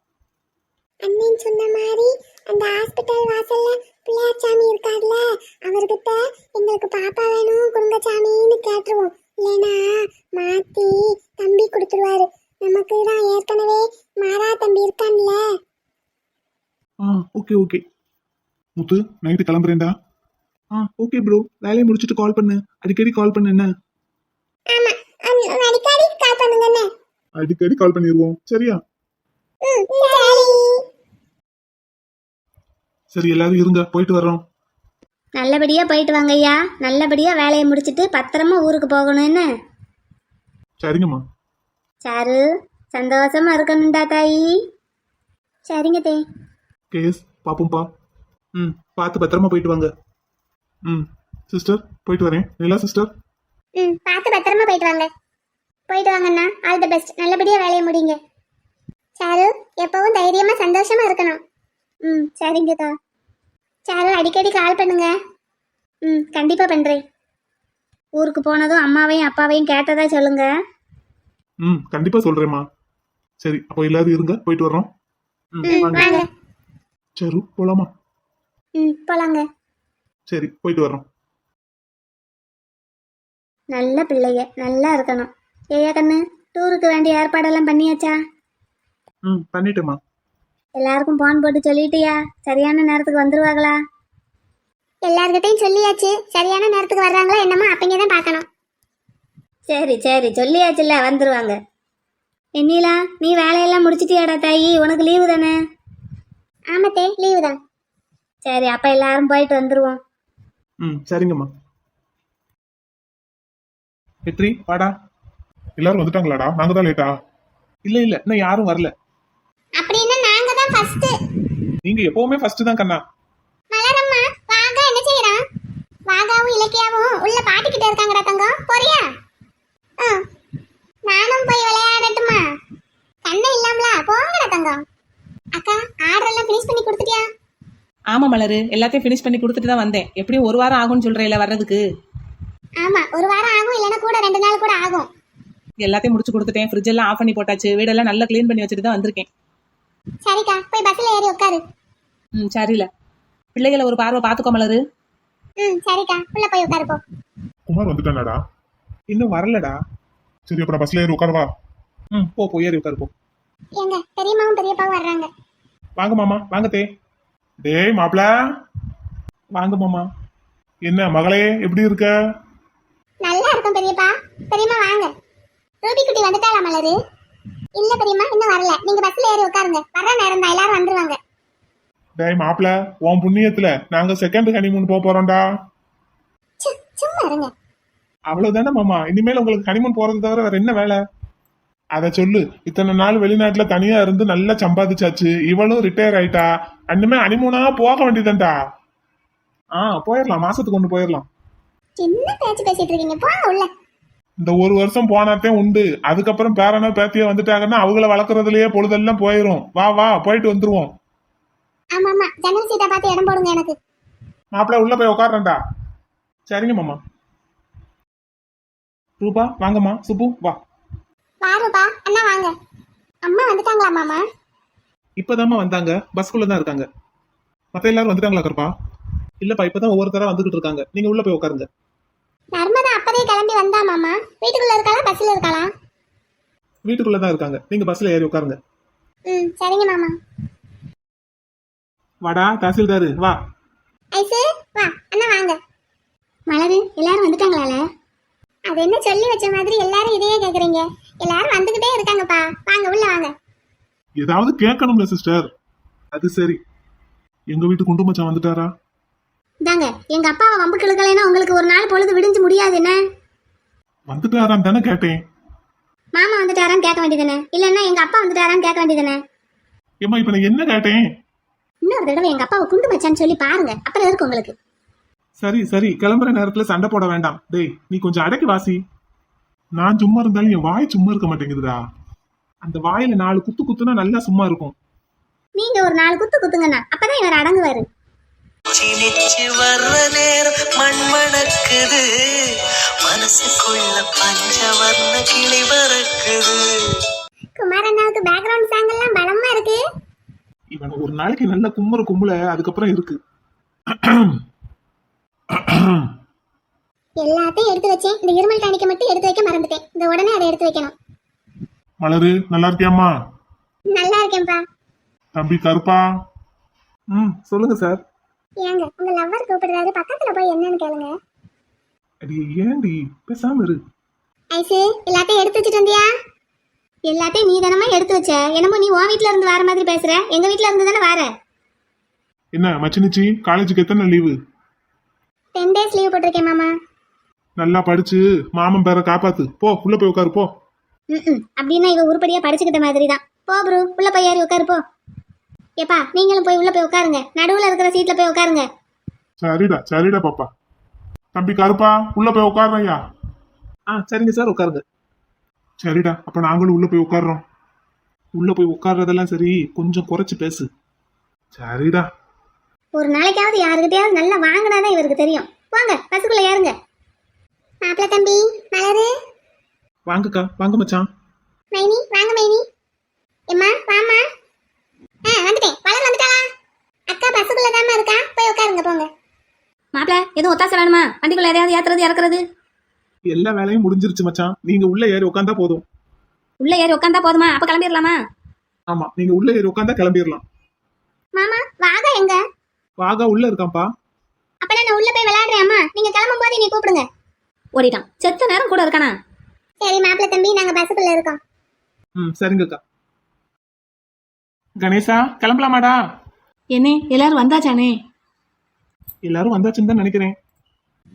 அண்ணன் சொன்ன மாதிரி அந்த ஹாஸ்பிட்டல் வாசல்ல பிள்ளையார் சாமி இருக்கார்ல, அவர்கிட்ட எங்களுக்கு பாப்பா வேணும் கொடுங்க சாமின்னு கேட்டுருவோம். இல்லைனா மாத்தி தம்பி கொடுத்துருவாரு. நமக்கு தான் ஏற்கனவே மாறா தம்பி இருக்கான்ல. Okay okay. முத்து, நைட்டு கிளம்புறேன்டா. ஓகே ப்ரோ, வேலையை முடிச்சுட்டு கால் பண்ணு, அடிக்கடி கால் பண்ணு. என்ன? ஆமா, அடிக்கடி கால் பண்ணுங்க அண்ணே. அடிக்கடி கால் பண்ணிடுவோம், சரியா? சரி. சரி, எல்லாரும் இருங்க, போயிட்டு வர்றோம். நல்லபடியா போயிட்டு வாங்க ஐயா. நல்லபடியா வேலையை முடிச்சிட்டு பத்திரமா ஊருக்கு போகணும். என்ன? சரிங்கம்மா. சாரு, சந்தோஷமா இருக்கணும்டா தாயி. சரிங்க தே. கேஸ் பாப்போம்ப்பா. பார்த்து பத்திரமா போயிட்டு வாங்க. சிஸ்டர், போயிட்டு வரேன். நிலா சிஸ்டர். பார்த்து பத்திரமா போயிட்டு வாங்க. போயிட்டு வாங்கண்ணா. All the best. நல்லபடியா வேலையை முடிங்க. சாரு, எப்பவும் தைரியமா சந்தோஷமா இருக்கணும். சரிங்கக்கா. சாரு, அடிக்கடி கால் பண்ணுங்க. கண்டிப்பா பண்றேன். ஊருக்கு போனதும் அம்மாவையும் அப்பாவையும் கேட்டதா சொல்லுங்க. கண்டிப்பா சொல்றேம்மா. சரி, அப்போ எல்லாரும் இருங்க, போயிட்டு வர்றோம். வாங்க. சரி, போலாமா? போலாங்க. சரி, போயிட்டு வர்றோம். நல்ல பிள்ளைங்க, நல்லா இருக்கணும். ஏயா கண்ணு, டூருக்கு வேண்டிய ஏற்பாடெல்லாம் பண்ணியாச்சா? பண்ணிட்டேம்மா. எல்லாருக்கும் போன் போட்டு சொல்லிட்டியா? சரியான நேரத்துக்கு வந்துருவாங்களா? எல்லார்கிட்டையும் சொல்லியாச்சு. சரியான நேரத்துக்கு வர்றாங்களா என்னமோ அப்பங்க தான் பார்க்கணும். சரி சரி, சொல்லியாச்சுல்ல, வந்துருவாங்க. என்னீலா, நீ வேலையெல்லாம் முடிச்சிட்டியாடா தாயி? உனக்கு லீவு தானே? ஆமாத்தே, லீவு தான். சரி, அப்ப எல்லாரும் போயிட்டு வந்துருவோம். சரிங்கம்மா. வெற்றி, வாடா. எல்லாரும் வந்துட்டாங்களாடா? நாங்க தான் லேட்டா? இல்ல இல்ல, இன்னும் யாரும் வரல. அப்படின்னா நாங்க தான் ஃபர்ஸ்ட். நீங்க எப்பவுமே ஃபர்ஸ்ட் தான் கண்ணா. மலரம்மா, வாகா என்ன செய்யறான்? வாகாவும் இலக்கியாவும் உள்ள பாட்டிக்கிட்ட இருக்காங்கடா தங்கம். போறியா? நானும் போய் விளையாடட்டுமா? கண்ணை இல்லாமல போங்கடா தங்கம். அக்கா, ஆர்டர் எல்லாம் ஃபினிஷ் பண்ணி கொடுத்துட்டியா? ஆமா மலரு, எல்லாத்தையும் ஃபினிஷ் பண்ணி கொடுத்துட்டு தான் வந்தேன். எப்படியும் ஒரு வாரம் ஆகும்னு சொல்றேன்ல வர்றதுக்கு. ஆமா, ஒரு வாரம் ஆகும், இல்லைன்னா கூட 2 நாள் கூட ஆகும். எல்லாத்தையும் முடிச்சு கொடுத்துட்டேன். ஃப்ரிட்ஜ் எல்லாம் ஆஃப் பண்ணி போட்டாச்சு. வீடெல்லாம் நல்லா க்ளீன் பண்ணி வச்சுட்டு தான் வந்திருக்கேன். சரிக்கா, போய் பஸ்ல ஏறி உட்காரு. சரியில்ல. பிள்ளைகளை ஒரு பார்வை பார்த்துக்கோ மலரு. சரிக்கா, உள்ள போய் உட்காரு போ. குமார் வந்துட்டானாடா? இன்னும் வரலடா. சரி, அப்ப நான் பஸ்ல ஏறி உட்காரவா? போ ஏறி உட்காரு போ. ஏங்க, பெரியம்மாவும் பெரியப்பாவும் வர்றாங்க. வாங்க மாமா, வாங்க தே. டேய் மாப்ள, வாங்க மாமா. என்ன மகளே, எப்படி இருக்க? நல்லா இருக்கும் பெரியப்பா. பெரியம்மா வாங்க. ரூபி குட்டி வந்துட்டாளா மலரு? இல்ல பெரியம்மா, இன்னும் வரல. நீங்க பஸ்ல ஏறி உட்காருங்க. வர்ற நேரம் தான், எல்லாரும் வந்துருவாங்க. டேய் மாப்ள, உன் புண்ணியத்துல நாங்க செகண்ட் ஹனிமூன் போறோம்டா. சும்மா இருங்க. அவ்வளவுதானே மாமா, இனிமேல் உங்களுக்கு ஹனிமூன் போறது தவிர வேற என்ன வேலை? அத சொல்லு. இத்தனை நாள் வெளிநாட்டுல தனியா இருந்து நல்லா சம்பாதிச்சாச்சு. இவளும் ரிட்டையர் ஆயிட்டா. அண்ணுமே ஹனிமூனா போக வேண்டியதுண்டா. போயிடலாம், மாசத்துக்கு ஒண்ணு போயிடலாம். என்ன பேச்சு பேசிட்டு இருக்கீங்க? போங்க உள்ள. இந்த ஒரு வருஷம் போனாத்தே உண்டு. அதுக்கப்புறம் பேரனா பேத்திய வந்துட்டாங்கன்னா அவங்கள வளர்க்கறதுலயே பொழுதெல்லாம் போயிரும். வா வா, போயிட்டு வந்துருவோம். ஆமா ஆமா, ஜன்னல் சீட்டை பார்த்து இடம் போடுங்க எனக்கு. மாப்பிள்ள உள்ள போய் உட்கார்றேன்டா. சரிங்க மாமா. ரூபா வாங்கம்மா. சுப்பு வா. வாருப்பா, அண்ணா வாங்க. அம்மா வந்துட்டாங்களா மாமா? இப்பதாம்மா வந்தாங்க, பஸ்குள்ள தான் இருக்காங்க. மத்த எல்லாரும் வந்துட்டாங்களா கருப்பா? இல்லப்பா, இப்பதான் ஒவ்வொருத்தரா வந்துகிட்டு இருக்காங்க. நீங்க உள்ள போய் உட்காருங்க. நர்மதா அப்பதே கிளம்பி வந்தா மாமா. வீட்டுக்குள்ள இருக்காளா பஸ்ல இருக்காளா? வீட்டுக்குள்ளதான் இருக்காங்க. நீங்க பஸ்ல ஏறி உட்காருங்க. ம் சரிங்க மாமா. வாடா தாசில்தாரு வா. ஐசு வா அண்ணா வாங்க. மலரு எல்லாரும் வந்துட்டாங்களால? அது என்ன சொல்லி வச்ச மாதிரி எல்லாரும் இதையே கேக்குறீங்க? எல்லாரும் வந்துகிட்டே இருக்காங்கப்பா, வாங்க உள்ள வாங்க. ஏதாவது கேட்கணும்ல சிஸ்டர். அது சரி, எங்க வீட்டு குண்டு மச்சான் வந்துட்டாரா? இந்தாங்க, எங்க அப்பாவை வம்பு கிழக்கலைன்னா உங்களுக்கு ஒரு நாள் பொழுது விடிஞ்சு முடியாது என்ன? வந்துட்டாரான்னு தானே கேட்டேன். மாமா வந்துட்டாரான்னு கேட்க வேண்டியதுனே, இல்லன்னா எங்க அப்பா வந்துட்டாரான்னு கேட்க வேண்டியதுனே. ஏம்மா இப்ப நான் என்ன கேட்டேன்? இன்னொரு தடவை எங்க அப்பாவை குண்டு மச்சான்னு சொல்லி பாருங்க, அப்புறம் இருக்கு உங்களுக்கு. சரி சரி, கிளம்புற நேரத்துல சண்டை போட வேண்டாம். டேய் நீ கொஞ்சம் அடக்கி வாசி. நான் சும்மா இருந்தாலும் என் வாய் சும்மா இருக்க மாட்டேங்குதுடா. அந்த வாயில 4 குத்து குத்துனா நல்லா சும்மா இருக்கும். நீங்க ஒரு 4 குத்து குத்துங்கண்ணா, அப்பதான் இவர் அடங்குவாரு. சினிச்சு வர்ற நேரம் மண் மணக்குது, மனசுக்குள்ள பஞ்சவர்ண கிளை பறக்குது. குமாரண்ணாவுக்கு பேக்ரவுண்ட் சாங் எல்லாம் பலமா இருக்கு. இவன் ஒரு நாளைக்கு நல்ல கும்புற கும்பல அதுக்கப்புறம் இருக்கு. எல்லாத்தையும் எடுத்து வச்சேன், இந்த இருமல் டானிக்க மட்டும் எடுத்து வைக்க மறந்துட்டேன். இந்த உடனே அதை எடுத்து வைக்கணும். மலரு நல்லா இருக்கியாம்மா? நல்லா இருக்கேன்ப்பா. தம்பி கருப்பா. சொல்லுங்க சார். ஏங்க உங்க லவ்வர் கூப்பிடுறாரு, பக்கத்துல போய் என்னன்னு கேளுங்க. அடி ஏண்டி பேசாம இரு. ஐசு எல்லாத்தையும் எடுத்து வச்சுட்டு வந்தியா? எல்லாத்தையும் நீ தானமா எடுத்து வச்ச. என்னமோ நீ உன் வீட்ல இருந்து வர மாதிரி பேசுற, எங்க வீட்ல இருந்து தானே வர. என்ன மச்சினிச்சி, காலேஜுக்கு எத்தனை லீவு? 10 days லீவ் போட்டிருக்கேன் மாமா. நல்லா படிச்சு மாமன் பேரை காப்பாத்து. போ உள்ள போய் உட்காரு போ. அப்படின்னா இவ உருப்படியா படிச்சுக்கிட்ட மாதிரி தான். போ ப்ரோ, உள்ள போய் ஏறி உட்காரு போ. ஏப்பா நீங்களும் போய் உள்ள போய் உட்காருங்க, நடுவுல இருக்கிற சீட்ல போய் உட்காருங்க. சரிடா சரிடா பாப்பா. தம்பி கருப்பா உள்ள போய் உட்காருங்கய்யா. சரிங்க சார் உட்காருங்க. சரிடா, அப்ப நாங்களும் உள்ள போய் உட்கார்றோம். உள்ள போய் உட்கார்றதெல்லாம் சரி, கொஞ்சம் குறைச்சு பேசு. சரிடா. ஒரு நாளைக்காவது யாருக்கிட்டையாவது நல்லா வாங்கினாதான் இவருக்கு தெரியும். வாங்க பஸ்ஸுக்குள்ள ஏறுங்க. மாப்பிள்ள தம்பி மலரு. வாங்கக்கா வாங்க மச்சான். மைனி வாங்க மைனி. எம்மா வாமா. வந்துட்டேன். மலர் வந்துட்டாளா? அக்கா பஸ்ஸுக்குள்ள தாமா இருக்கா, போய் உட்காருங்க போங்க. மாப்பிள்ள எதுவும் ஒத்தாசை வேணுமா? வண்டிக்குள்ள எதையாவது ஏத்துறது இறக்குறது? எல்லா வேலையும் முடிஞ்சிருச்சு மச்சான், நீங்க உள்ள ஏறி உட்காந்தா போதும். உள்ள ஏறி உட்காந்தா போதுமா? அப்ப கிளம்பிடலாமா? ஆமா, நீங்க உள்ள ஏறி உட்காந்தா கிளம்பிடலாம். மாமா வாகா எங்க? வாகா உள்ள இருக்கான்ப்பா. அப்ப நான் உள்ள போய் விளையாடுறேன். அம்மா நீங்க கிளம்பும் போது நீ கூப்பிடுங்க. ஓடிட்டான், செத்த நேரம் கூட இருக்கானா? சரி மாப்பிள்ள தம்பி, நாங்க பஸ்ஸுக்குள்ள இருக்கோம். சரிங்கக்கா. கணேசா கிளம்பலாமாடா? என்னே எல்லாரும் வந்தாச்சானே? எல்லாரும் வந்தாச்சுன்னு தான் நினைக்கிறேன்.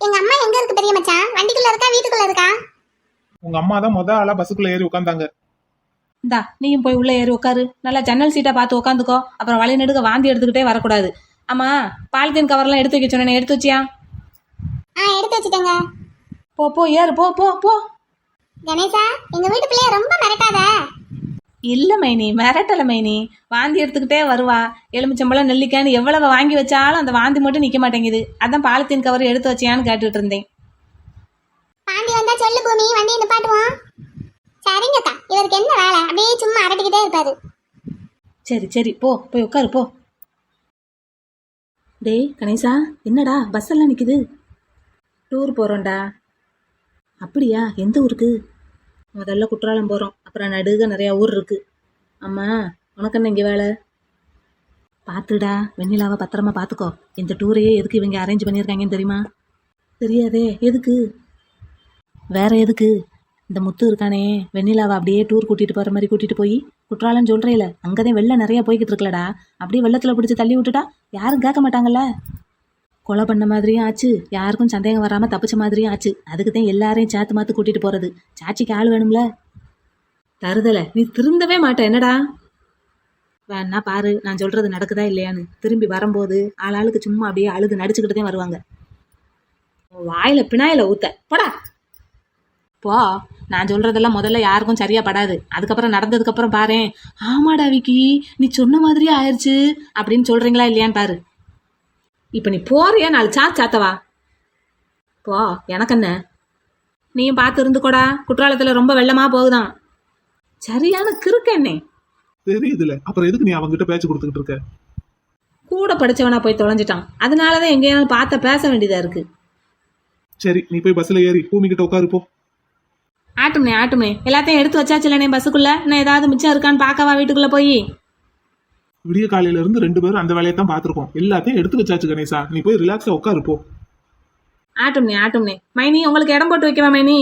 எங்க அம்மா எங்க இருக்கு பெரிய மச்சான்? வண்டிக்குள்ள இருக்கா வீட்டுக்குள்ள இருக்கா? உங்க அம்மா தான் முத ஆளா பஸ்ஸுக்குள்ள ஏறி உட்காந்தாங்க. இந்தா நீயும் போய் உள்ள ஏறி உட்காரு. நல்லா ஜன்னல் சீட்டா பார்த்து உட்காந்துக்கோ. அப்புறம் வழி நெடுக்க வாந்தி எடுத்துக்கிட்டே வரக்கூடாது. ஆமா, பாலித்தீன் கவர்லாம் எடுத்து வைக்க சொன்னேன், எடுத்து வச்சியா? எடுத்து வச்சுட்டேங்க. போ போ ஏறு போ போ போ. கணேசா எங்க வீட்டு பிள்ளைய ரொம்ப மிரட்டாத. இல்ல மைனி, மிரட்டல மைனி. வாந்தி எடுத்துக்கிட்டே வருவா. எலுமிச்சம்பழம் நெல்லிக்கான்னு எவ்வளவு வாங்கி வச்சாலும் அந்த வாந்தி மட்டும் நிக்க மாட்டேங்குது. அதான் பாலித்தீன் கவர் எடுத்து வச்சியான்னு கேட்டுட்டு இருந்தேன். பாண்டி வந்தா சொல்லு பூமி, வண்டியை நிப்பாட்டுவோம். சரிங்கக்கா, இவருக்கு என்ன வேலை? அப்படியே சும்மா அரட்டிக்கிட்டே இருப்பாரு. சரி சரி போ போய் உட்காரு போ. டேய் கணேசா, என்னடா பஸ் எல்லாம் நிக்குது? டூர் போறோம்டா. அப்படியா? எந்த ஊருக்கு? முதல்ல குற்றாலம் போறோம், அப்புறம் நடுக நிறைய ஊர் இருக்கு. அம்மா உனக்கு என்ன இங்க வேலை? பார்த்துடா, வெண்ணிலாவை பத்திரமா பார்த்துக்கோ. இந்த டூரையே எதுக்கு இவங்க அரேஞ்ச் பண்ணியிருக்காங்கன்னு தெரியுமா? தெரியாதே, எதுக்கு? வேற எதுக்கு? இந்த முத்து இருக்கானே, வெண்ணிலாவை அப்படியே டூர் கூட்டிட்டு போற மாதிரி கூட்டிட்டு போய் குற்றாலம் சொல்றேல, அங்கதான் வெள்ளம் நிறைய போய்கிட்டு இருக்கலடா. அப்படியே வெள்ளத்துல பிடிச்சி தள்ளி விட்டுட்டா யாரும் கேட்க மாட்டாங்கல்ல. கொலை பண்ண மாதிரியும் ஆச்சு, யாருக்கும் சந்தேகம் வராம தப்பிச்ச மாதிரியும் ஆச்சு. அதுக்கு தான் எல்லாரையும் சேர்த்து மாத்து கூட்டிட்டு போறது. சாட்சிக்கு ஆள் வேணும்ல. தருதல நீ திருந்தவே மாட்ட என்னடா? வேணா பாரு, நான் சொல்றது நடக்குதா இல்லையான்னு. திரும்பி வரும்போது ஆளாளுக்கு சும்மா அப்படியே அழுது நடிச்சுக்கிட்டு தான் வருவாங்க. வாயில பினாயில ஊத்த போடா போ. நான் சொல்றதெல்லாம் முதல்ல யாருக்கும் சரியா படாது. அதுக்கப்புறம் நடந்ததுக்கு அப்புறம் பாரு, ஆமாடா விக்கி நீ சொன்ன மாதிரியே ஆயிடுச்சு அப்படின்னு சொல்றீங்களா இல்லையான்னு பாரு. இப்ப நீ போறியா? 4 சாத்தவா போ. எனக்கு என்ன, நீயும் பார்த்து இருந்துக்கோடா. குற்றாலத்துல ரொம்ப வெள்ளமா போகுதான். சரியான கிறுக்க என்னே தெரியுதுல, அப்புறம் எதுக்கு நீ அவங்கிட்ட பேச்சு கொடுத்துக்கிட்டு இருக்க? கூட படிச்சவனா போய் தொலைஞ்சிட்டான். அதனாலதான் எங்கேயாவது பார்த்த பேச வேண்டியதா இருக்கு. சரி, நீ போய் பஸ்ல ஏறி பூமி கிட்ட உட்காரு போ. ஆட்டும்னே எல்லாத்தையும் எடுத்து வச்சாச்சுலண்ணே பஸ்ஸுக்குள்ள இன்னும் ஏதாவது மிச்சம் இருக்கான்னு பார்க்கவா வீட்டுக்குள்ள போய். விடிய காலையில இருந்து 2 பேரும் அந்த வேலையை தான் பார்த்துருக்கோம். எல்லாத்தையும் எடுத்து வச்சாச்சு கணேசா, நீ போய் ரிலாக்ஸா உட்காரு போ. ஆட்டும்னே மைனி உங்களுக்கு இடம் போட்டு வைக்கவா மைனி?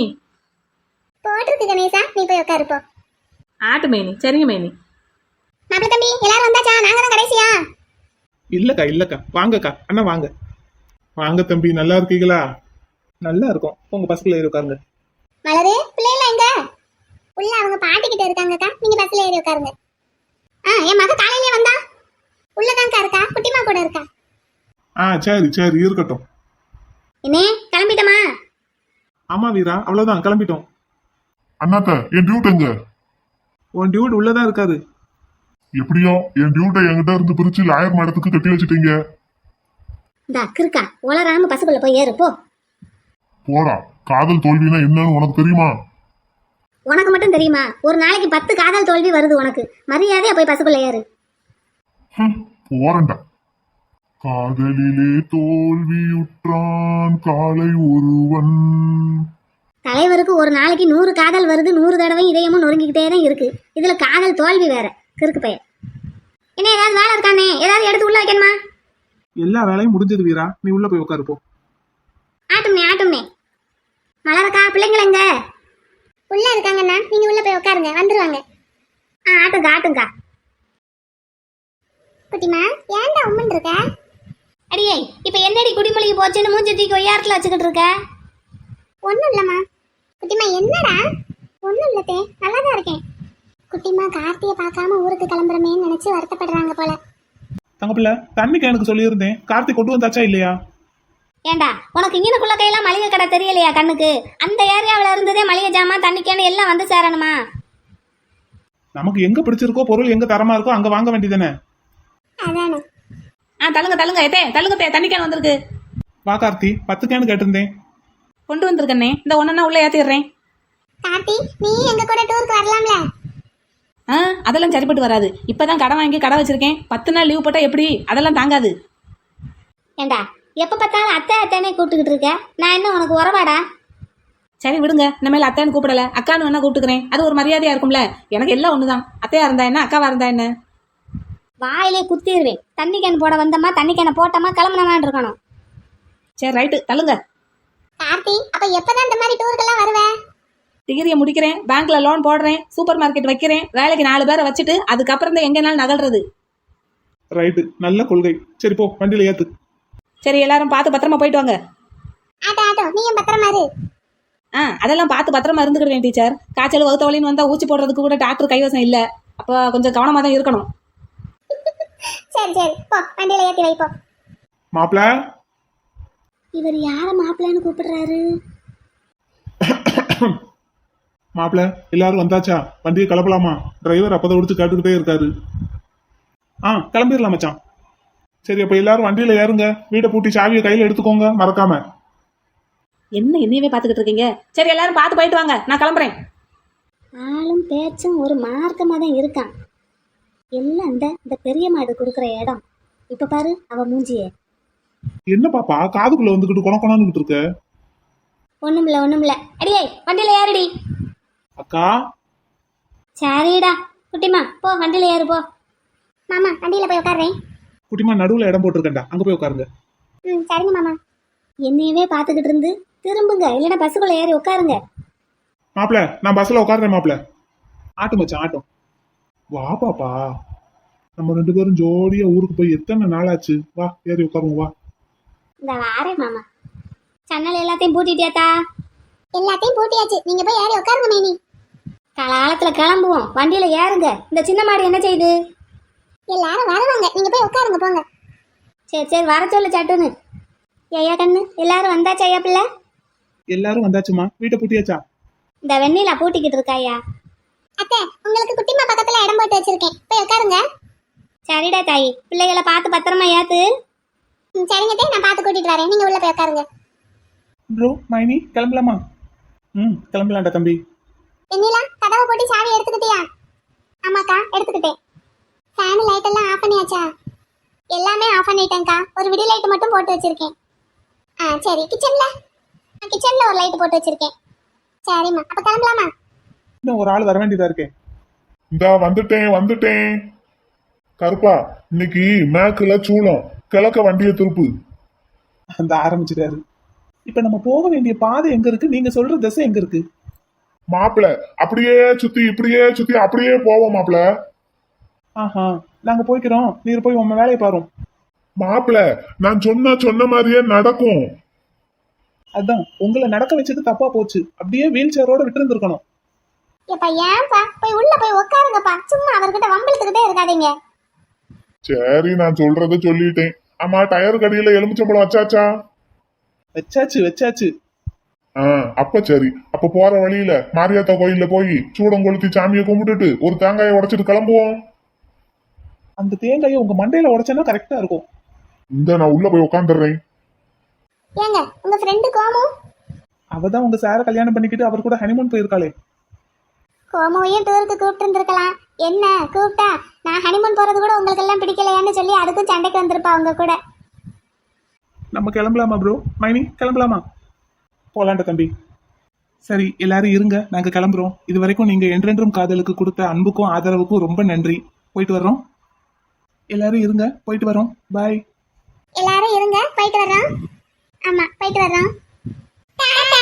போட்டிருக்கு கணேசா, நீ போய் உட்காருப்போ. ஆட்டு மைனி, சரிங்க மைனி. மாப்பிள்ள தம்பி எல்லாரும் வந்தாச்சா? நாங்க தான் கடைசியா. இல்லக்கா வாங்கக்கா, அண்ணா வாங்க. வாங்க தம்பி, நல்லா இருக்கீங்களா? நல்லா இருக்கும். உங்க பஸ்ல ஏறி உட்காருங்க. மலரு பிள்ளைல எங்க? உள்ள அவங்க பாட்டி கிட்ட இருக்காங்கக்கா, நீங்க பஸ்ல ஏறி உட்காருங்க. என் மக காலையிலே வந்தா உள்ளதான்க்கா இருக்கா, குட்டிமா கூட இருக்கா. சரி இருக்கட்டும். என்னே கிளம்பிட்டமா? ஆமா வீரா, அவ்வளவுதான் கிளம்பிட்டோம். அண்ணாத்த என் டியூட் எங்க? உன் டியூட் உள்ளதான் இருக்காது. எப்படியோ என் டியூட்டை என்கிட்ட இருந்து பிரிச்சு லாயர் மேடத்துக்கு கட்டி வச்சுட்டீங்க. இந்த அக்கிருக்கா உளராம பஸ்ஸுக்குள்ள போய் ஏறு போ. போடா, காதல் தோல்வினா என்னன்னு உனக்கு தெரியுமா? உனக்கு மட்டும் தெரியுமா? ஒரு நாளைக்கு 10 காதல் தோல்வி வருது உனக்கு. மரியாதையா போய் பஸ்ஸுக்குள்ள ஏறு. போறண்டா. காதலிலே தோல்வியுற்றான் காலை ஒருவன். தலைவருக்கு ஒரு நாளைக்கு 100 காதல் வருது, 100 தடவை இதயமும் நொறுங்கிக்கிட்டே தான் இருக்கு. இதுல காதல் தோல்வி வேற. கிறுக்கு பையன். என்ன ஏதாவது வேலை இருக்கானே? ஏதாவது எடுத்து உள்ள வைக்கணுமா? எல்லா வேலையும் முடிஞ்சது வீரா, நீ உள்ள போய் உட்காரு போ. ஆட்டும்னே மலரக்கா பிள்ளைங்கள எங்க? உள்ள இருக்காங்கண்ணா, நீங்க உள்ள போய் உட்காருங்க, வந்துருவாங்க. ஆட்டுங்கா. குட்டிமா ஏன்டா உம்மன் இருக்க? அடியே இப்ப என்னடி குடிமொழிக்கு போச்சுன்னு மூஞ்சி தூக்கி ஒய்யாரத்துல வச்சுக்கிட்டு இருக்க? ஒண்ணும் இல்லம்மா. குட்டிமா என்னடா? ஒண்ணும் இல்லத்தே, நல்லாதான் இருக்கேன். குட்டிமா கார்த்தியை பார்க்காம ஊருக்கு கிளம்புறமேன்னு நினைச்சு வருத்தப்படுறாங்க போல. தங்கப்பிள்ள, தண்ணிக்கு எனக்கு சொல்லியிருந்தேன், கார்த்திக் கொண்டு வந்தாச்சா இல்லையா? ஏண்டா உனக்கு இங்கனுக்குள்ள கையெல்லாம் மளிகை கடை தெரியலையா கண்ணுக்கு? அந்த ஏரியாவில் இருந்ததே மளிகை ஜாமான் தண்ணிக்கேன்னு எல்லாம் வந்து சேரணுமா? நமக்கு எங்க பிடிச்சிருக்கோ, பொருள் எங்க தரமா இருக்கோ அங்க வாங்க வேண்டியதானே. அதானே. தள்ளுங்க தள்ளுங்க தண்ணி கேன் வந்திருக்கு. வா கார்த்தி, 10 கேன் கேட்டிருந்தேன். கொண்டு வந்திருக்கண்ணே, இந்த ஒன்னா உள்ள ஏத்திடுறேன். கார்த்தி நீ எங்க கூட டூருக்கு வரலாம்ல? அதெல்லாம் சரிப்பட்டு வராது. இப்பதான் கடன் வாங்கி கடை வச்சிருக்கேன். 10 நாள் லீவ் போட்டா எப்படி? அதெல்லாம் தாங்காது. ஏண்டா எப்ப பார்த்தாலும் அத்தைனே கூப்பிட்டுக்கிட்டு இருக்க, நான் என்ன உனக்கு உறவாடா? சரி விடுங்க, இனிமேல் அத்தைன்னு கூப்பிடல, அக்கான்னு வேணா கூப்பிட்டுக்கிறேன். அது ஒரு மரியாதையா இருக்கும்ல. எனக்கு எல்லாம் ஒண்ணுதான். அத்தையா இருந்தா என்ன, அக்காவா இருந்தா என்ன? வாயிலே குத்திடுவேன். தண்ணி கேன் போட வந்தமா, தண்ணி கேனை போட்டமா, கிளம்புனமான் இருக்கணும். சரி ரைட்டு, தள்ளுங்க. கார்த்தி அப்ப எப்பதான் இந்த மாதிரி டூருக்கெல்லாம் வருவேன்? டிகிரியை முடிக்கிறேன், பேங்க்ல லோன் போடுறேன், சூப்பர் மார்க்கெட் வைக்கிறேன், வேலைக்கு 4 பேரை வச்சுட்டு அதுக்கப்புறம் தான் எங்கனாலும் நகல்றது. ரைட்டு, நல்ல கொள்கை. சரி போ, வண்டியில ஏத்து. சரி எல்லாரும் பார்த்து பத்திரமா போயிட்டு வாங்க. ஆட்டோ நீயும் பத்திரமா இரு. அதெல்லாம் பார்த்து பத்திரமா இருந்துக்கிடுவேன் டீச்சர். காய்ச்சல் வகுத்த வலின்னு வந்தா ஊசி போடுறதுக்கு கூட டாக்டர் கைவசம் இல்ல. அப்போ கொஞ்சம் கவனமா தான் இருக்கணும். சரி போ, வண்டியில ஏத்தி வைப்போ. மாப்பிள, இவர் யார மாப்பிள்ளைன்னு கூப்பிடுறாரு? மாப்பிள எல்லாரும் வந்தாச்சா? வண்டியை கிளப்பலாமா? டிரைவர் அப்பதான் உடிச்சு கேட்டுக்கிட்டே இருக்காரு. கிளம்பிடலாம் மச்சான். சரி அப்ப எல்லாரும் வண்டியில ஏறுங்க. வீட்டை பூட்டி சாவியை கையில எடுத்துக்கோங்க மறக்காம. என்ன என்னையவே பார்த்துக்கிட்டு இருக்கீங்க? சரி எல்லாரும் பார்த்து போயிட்டு வாங்க, நான் கிளம்புறேன். ஆளும் பேச்சும் ஒரு மார்க்கமா தான் இருக்கான். எல்லாம் இந்த பெரிய மாடு கொடுக்குற இடம். இப்ப பாரு அவ மூஞ்சியே. என்ன பாப்பா காதுக்குள்ள வந்துகிட்டு கொணக்கொணான்னு இருக்க? ஒண்ணுமில்ல. அடியே வண்டியில ஏறுடி. அக்கா. சரிடா குட்டிமா, போ வண்டியில ஏறு போ. மாமா வண்டியில போய் உட்கார்றேன். குட்டிமா நடுவுல இடம் போட்டிருக்கேன்டா, அங்க போய் உட்காருங்க. சரிங்க மாமா. என்னையவே பார்த்துக்கிட்டு இருந்து திரும்புங்க, இல்லைன்னா பஸ்ஸுக்குள்ள ஏறி உட்காருங்க. மாப்பிள நான் பஸ்ல உட்காருறேன். மாப்பிள ஆட்டும் மச்சான் ஆட்டும். வா பாப்பா, நம்ம 2 பேரும் ஜோடியா ஊருக்கு போய் எத்தனை நாள் ஆச்சு. வா ஏறி உட்காருவோம் வா. இந்த வாரேன் மாமா. சன்னல் எல்லாத்தையும் பூட்டிட்டியாத்தா? எல்லாத்தையும் பூட்டியாச்சு, நீங்க போய் ஏறி உட்காருங்க மேனி. காலத்துல கிளம்புவோம், வண்டியில ஏறுங்க. இந்த சின்ன மாடு என்ன செய்யுது? எல்லாரும் வருவாங்க, நீங்க போய் உட்காருங்க போங்க. சரி வர சொல்லு சட்டுன்னு. ஐயா கண்ணு எல்லாரும் வந்தாச்சா ஐயா பிள்ளை? எல்லாரும் வந்தாச்சுமா. வீட்டை பூட்டியாச்சா? இந்த வெண்ணிலா பூட்டிக்கிட்டு இருக்கா ஐயா. அத்தை உங்களுக்கு குட்டிமா பக்கத்துல இடம் போட்டு வச்சிருக்கேன், போய் உட்காருங்க. சரிடா தாயி, பிள்ளைகளை பார்த்து பத்திரமா ஏத்து. சரிங்க தே, நான் பார்த்து கூட்டிட்டு வரேன், நீங்க உள்ள போய் உட்காருங்க. ப்ரோ மைனி கிளம்பலாமா? கிளம்பலாம்டா தம்பி. வெண்ணிலா கதவை போட்டு சாவி எடுத்துக்கிட்டியா? ஆமாக்கா எடுத்துக்கிட்டேன். ஃபேன் லைட் எல்லாம் ஆஃப் பண்ணியாச்சா? எல்லாமே ஆஃப் பண்ணிட்டேன்க்கா, ஒரு விடி லைட் மட்டும் போட்டு வச்சிருக்கேன். சரி கிச்சன்ல ஒரு லைட் போட்டு வச்சிருக்கேன். சரிம்மா அப்ப கிளம்பலாமா? இன்னும் ஒரு ஆள் வர வேண்டியதா இருக்கே. இந்தா வந்துட்டேன். கருப்பா, இன்னைக்கு மேக்குல சூளம், கிழக்க வண்டியை திருப்பு. அந்த ஆரம்பிச்சிட்டாரு. இப்ப நம்ம போக வேண்டிய பாதை எங்க இருக்கு? நீங்க சொல்ற திசை எங்க இருக்கு? மாப்பிள அப்படியே சுத்தி இப்படியே சுத்தி அப்படியே போவோம் மாப்பிள. ஆஹா, நாங்க போய்க்கிறோம். நீர் போய் உங்க வேலையை பாரும். மாப்பிள, நான் சொன்ன மாதிரியே நடக்கும். அதான் உங்களை நடக்க வச்சது தப்பா போச்சு. அப்படியே வீல் சேரோட விட்டு இருந்திருக்கணும். ஏப்பா ஏன்பா போய் உள்ள போய் உட்காருங்கப்பா, சும்மா அவர்கிட்ட வம்பிழுத்துக்கிட்டே இருக்காதீங்க. சரி, நான் சொல்றத சொல்லிட்டேன். ஆமா, டயர் கடியில எலுமிச்சம்பழம் வச்சாச்சா? வச்சாச்சு. அப்ப சரி. அப்ப போற வழியில மாரியாத்தா கோயில்ல போய் சூடம் கொளுத்தி சாமியை கும்பிட்டுட்டு ஒரு தேங்காயை உடைச்சிட்டு கிளம்புவோம். அந்த தேங்காயை உங்க மண்டையில உடைச்சனா கரெக்டா இருக்கும். நான் உள்ள போய் உட்காந்துடுறேன். ஏங்க உங்க ஃப்ரெண்டு கோமு? அவதான் உங்க சார கல்யாணம் பண்ணிக்கிட்டு அவர் கூட ஹனிமூன் போயிருக்காளே. கோமுவையும் டூருக்கு கூப்பிட்டு இருந்திருக்கலாம். என்ன கூப்பிட்டா நான் ஹனிமூன் போறது கூட உங்களுக்கு எல்லாம் பிடிக்கலையான்னு சொல்லி அதுக்கும் சண்டைக்கு வந்திருப்பா அவங்க கூட. நம்ம கிளம்பலாமா ப்ரோ? மைனி கிளம்பலாமா? போலாண்ட தம்பி. சரி, எல்லாரும் இருங்க, நாங்க கிளம்புறோம். இது வரைக்கும் நீங்க என்றென்றும் காதலுக்கு கொடுத்த அன்புக்கும் ஆதரவுக்கும் ரொம்ப நன்றி. போயிட்டு வர்றோம். எல்லாரும் இருங்க, போயிட்டு வரோம். பாய். எல்லாரும் இருங்க, போயிட்டு வர்றோம். ஆமா போயிட்டு வர்றோம். டாடா.